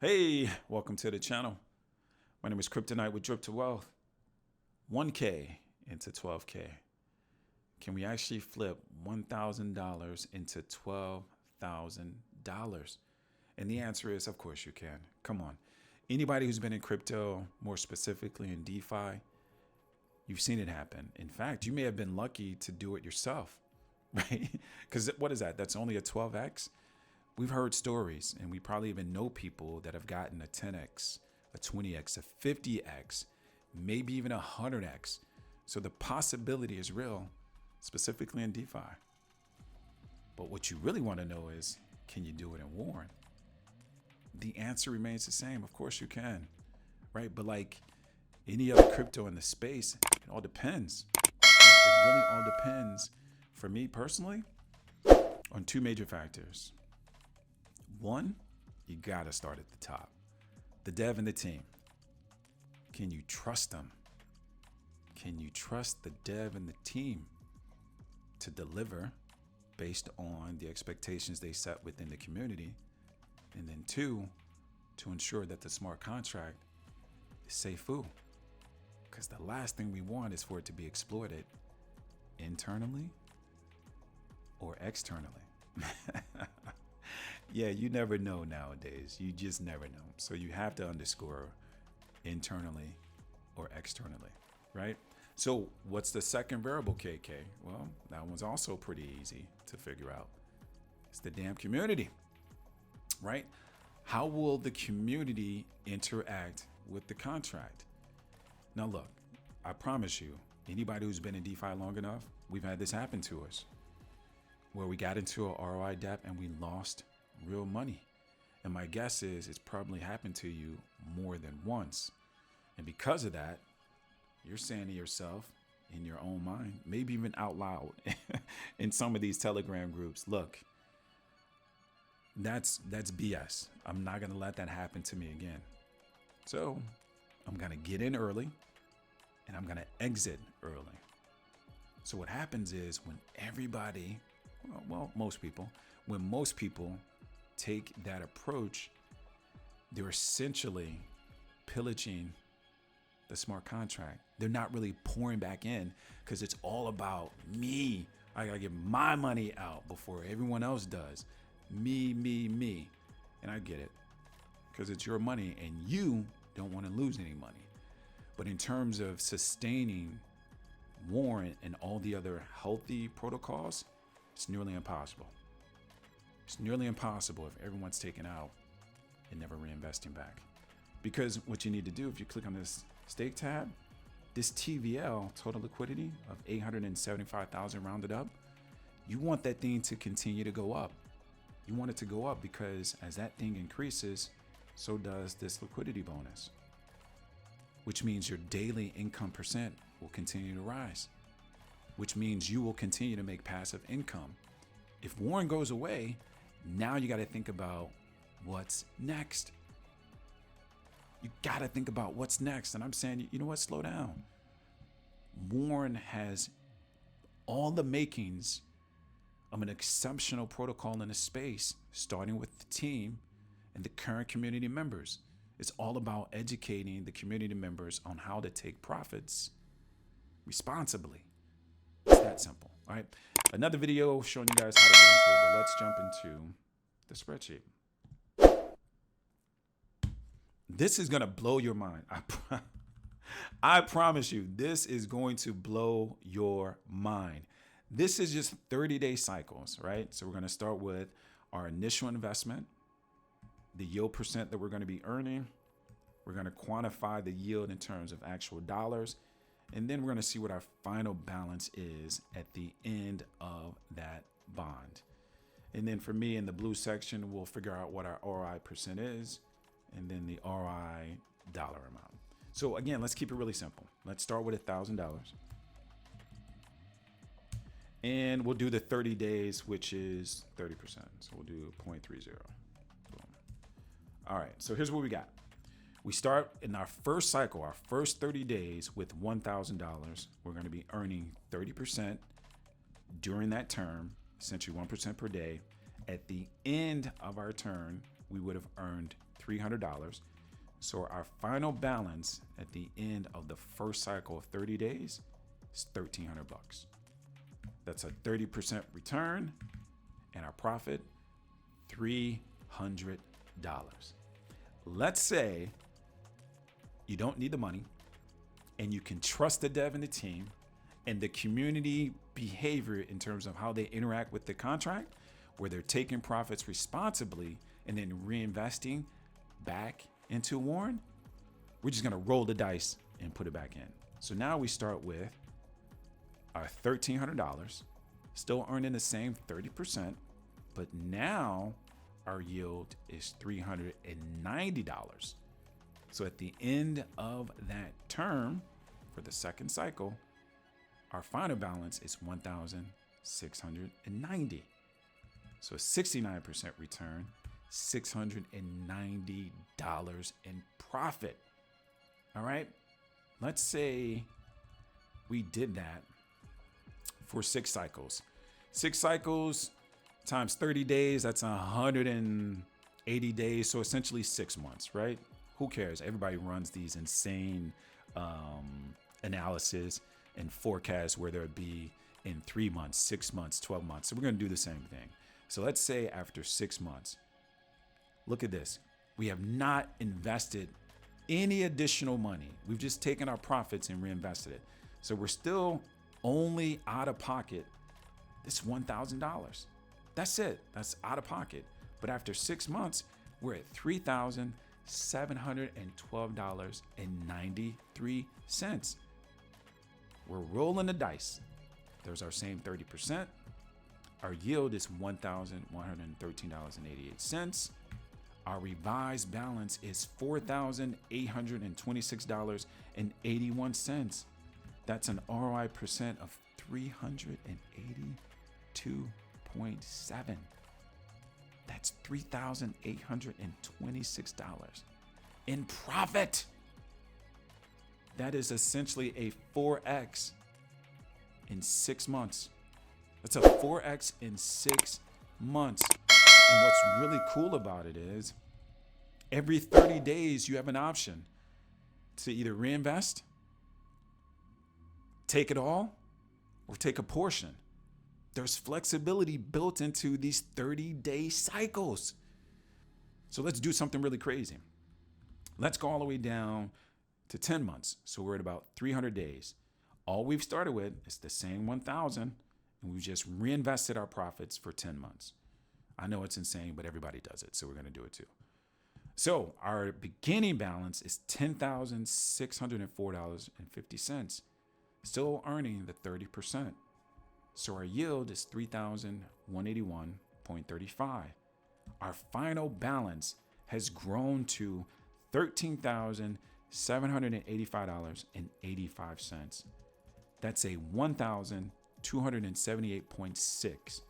Hey, welcome to the channel. My name is Kryptonite with Drip to Wealth. 1K into 12K. Can we actually flip $1,000 into $12,000? And the answer is, of course you can. Come on. Anybody who's been in crypto, more specifically in DeFi, you've seen it happen. In fact, you may have been lucky to do it yourself, right? Because what is that? That's only a 12x. We've heard stories, and we probably even know people that have gotten a 10x, a 20x, a 50x, maybe even a 100x. So the possibility is real, specifically in DeFi. But what you really want to know is, can you do it in Warren? The answer remains the same. Of course you can, right? But like any other crypto in the space, it all depends. It really all depends, for me personally, on two major factors. One, you gotta start at the top. The dev and the team. Can you trust them? Can you trust the dev and the team to deliver based on the expectations they set within the community? And then two, to ensure that the smart contract is safe. Because the last thing we want is for it to be exploited internally or externally. Yeah, you never know nowadays. You just never know. So you have to underscore internally or externally, right? So what's the second variable, KK? Well, that one's also pretty easy to figure out. It's the damn community, right? How will the community interact with the contract? Now, look, I promise you, anybody who's been in DeFi long enough, we've had this happen to us where we got into a ROI debt and we lost real money. And my guess is it's probably happened to you more than once. And because of that, you're saying to yourself in your own mind, maybe even out loud in some of these Telegram groups, look, that's BS. I'm not going to let that happen to me again. So I'm going to get in early and I'm going to exit early. So what happens is when everybody, well, most people take that approach, they're essentially pillaging the smart contract. They're not really pouring back in because it's all about me. I gotta get my money out before everyone else does. Me. And I get it because it's your money and you don't want to lose any money. But in terms of sustaining Warren and all the other healthy protocols, it's nearly impossible. It's nearly impossible if everyone's taken out and never reinvesting back. Because what you need to do, if you click on this stake tab, this TVL, total liquidity of 875,000 rounded up, you want that thing to continue to go up. You want it to go up because as that thing increases, so does this liquidity bonus, which means your daily income percent will continue to rise, which means you will continue to make passive income. If Warren goes away, now you got to think about what's next. You got to think about what's next. And I'm saying, you know what? Slow down. Warren has all the makings of an exceptional protocol in the space, starting with the team and the current community members. It's all about educating the community members on how to take profits responsibly. It's that simple. All right. Another video showing you guys how to get into it, but let's jump into the spreadsheet. This is going to blow your mind. I promise you, this is going to blow your mind. This is just 30-day cycles, right? So we're going to start with our initial investment, the yield percent that we're going to be earning. We're going to quantify the yield in terms of actual dollars. And then we're going to see what our final balance is at the end of that bond. And then for me in the blue section, we'll figure out what our ROI percent is and then the ROI dollar amount. So again, let's keep it really simple. Let's start with $1,000. And we'll do the 30 days, which is 30%. So we'll do 0.30. Boom. All right, so here's what we got. We start in our first cycle, our first 30 days with $1,000. We're going to be earning 30% during that term, essentially 1% per day. At the end of our term, we would have earned $300. So our final balance at the end of the first cycle of 30 days is $1,300. That's a 30% return, and our profit, $300. Let's say you don't need the money and you can trust the dev and the team and the community behavior in terms of how they interact with the contract, where they're taking profits responsibly and then reinvesting back into Warren. We're just gonna roll the dice and put it back in. So now we start with our $1,300, still earning the same 30%, but now our yield is $390. So at the end of that term for the second cycle, our final balance is $1,690. So a 69% return, $690 in profit. All right. Let's say we did that for 6 cycles. 6 cycles times 30 days, that's 180 days. So essentially 6 months, right? Who cares? Everybody runs these insane analysis and forecasts where there'd be in 3 months, 6 months, 12 months. So we're going to do the same thing. So let's say after 6 months, look at this. We have not invested any additional money. We've just taken our profits and reinvested it. So we're still only out of pocket this $1,000. That's it. That's out of pocket. But after 6 months, we're at $3,712.93. We're rolling the dice. There's our same 30%. Our yield is $1,113.88. Our revised balance is $4,826.81. That's an ROI percent of 382.7. That's $3,826 in profit. That is essentially a 4x in 6 months. That's a 4x in 6 months. And what's really cool about it is every 30 days you have an option to either reinvest, take it all, or take a portion. There's flexibility built into these 30-day cycles. So let's do something really crazy. Let's go all the way down to 10 months. So we're at about 300 days. All we've started with is the same 1,000, and we've just reinvested our profits for 10 months. I know it's insane, but everybody does it, so we're going to do it too. So our beginning balance is $10,604.50, still earning the 30%. So our yield is $3,181.35. Our final balance has grown to $13,785.85. That's a 1,278.6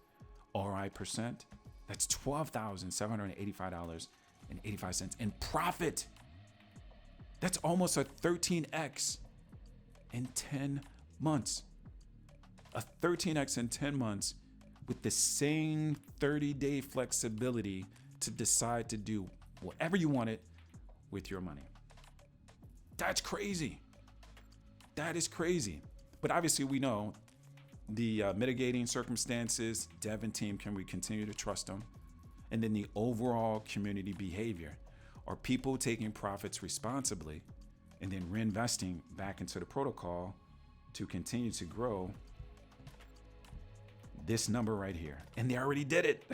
ROI percent. That's $12,785.85 in profit. That's almost a 13x in 10 months. A 13x in 10 months with the same 30-day flexibility to decide to do whatever you wanted with your money. That's crazy. That is crazy. But obviously we know the mitigating circumstances, dev and team, can we continue to trust them? And then the overall community behavior. Are people taking profits responsibly and then reinvesting back into the protocol to continue to grow this number right here? And they already did it.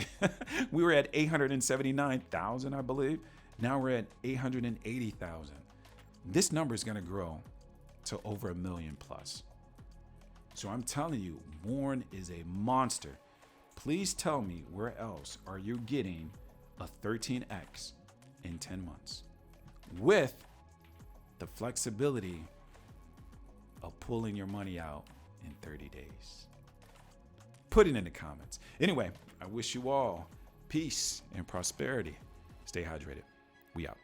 We were at 879,000, I believe. Now we're at 880,000. This number is going to grow to over 1 million plus. So I'm telling you, Warren is a monster. Please tell me, where else are you getting a 13x in 10 months with the flexibility of pulling your money out in 30 days? Put it in the comments. Anyway, I wish you all peace and prosperity. Stay hydrated. We out.